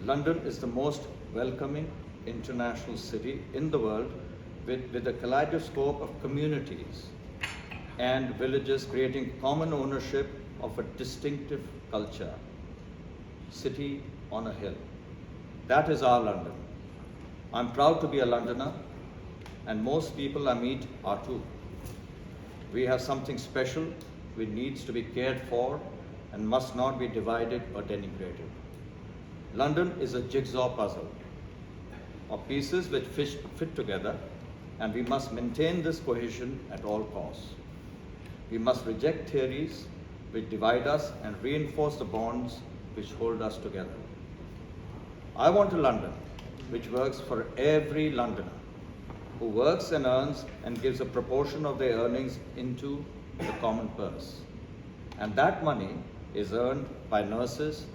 London is the most welcoming international city in the world with a kaleidoscope of communities and villages creating common ownership of a distinctive culture. City on a hill. That is our London. I'm proud to be a Londoner, and most people I meet are too. We have something special which needs to be cared for and must not be divided or denigrated. London is a jigsaw puzzle of pieces which fit together, and we must maintain this cohesion at all costs. We must reject theories which divide us and reinforce the bonds which hold us together. I want a London which works for every Londoner, who works and earns and gives a proportion of their earnings into the common purse. And that money is earned by nurses,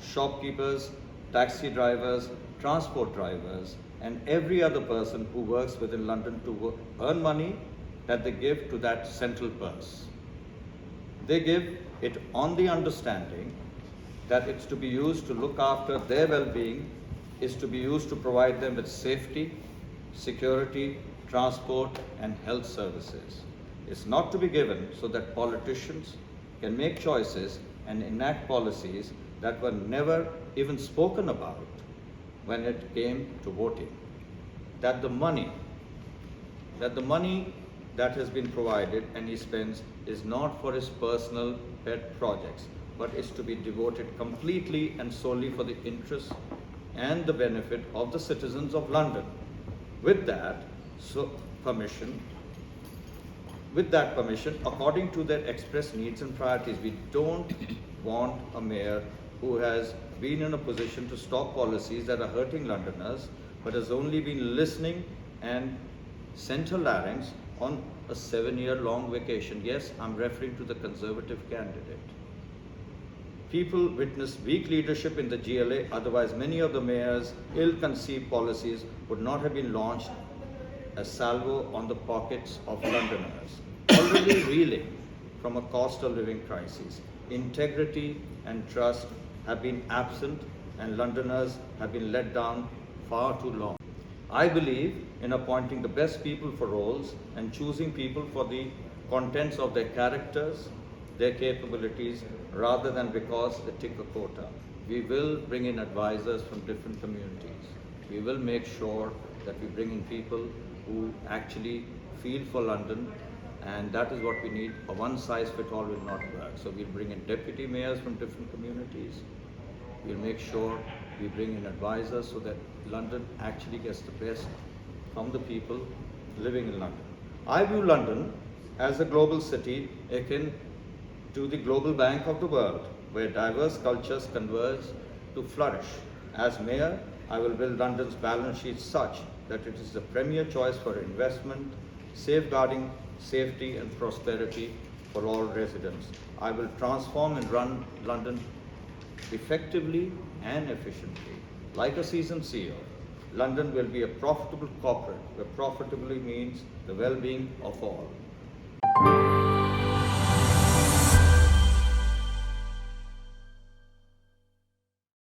shopkeepers, taxi drivers, transport drivers, and every other person who works within London to earn money that they give to that central purse. They give it on the understanding that it's to be used to look after their well-being, is to be used to provide them with safety, security, transport, and health services. It's not to be given so that politicians can make choices and enact policies that were never even spoken about when it came to voting. That the money that has been provided and he spends is not for his personal pet projects, but is to be devoted completely and solely for the interests and the benefit of the citizens of London. With that permission, according to their express needs and priorities, we don't want a mayor who has been in a position to stop policies that are hurting Londoners, but has only been listening and sent her larynx on a 7-year-long vacation. Yes, I'm referring to the Conservative candidate. People witnessed weak leadership in the GLA, otherwise many of the mayor's ill-conceived policies would not have been launched as salvo on the pockets of Londoners, already reeling from a cost of living crisis. Integrity and trust have been absent, and Londoners have been let down far too long. I believe in appointing the best people for roles and choosing people for the contents of their characters, their capabilities, rather than because they tick a quota. We will bring in advisors from different communities. We will make sure that we bring in people who actually feel for London, and that is what we need. A one-size-fits-all will not work. So we'll bring in deputy mayors from different communities. We'll make sure we bring in advisors so that London actually gets the best from the people living in London. I view London as a global city akin to the global bank of the world, where diverse cultures converge to flourish. As mayor, I will build London's balance sheet such that it is the premier choice for investment, safeguarding safety and prosperity for all residents. I will transform and run London effectively and efficiently. Like a seasoned CEO, London will be a profitable corporate, where profitably means the well-being of all.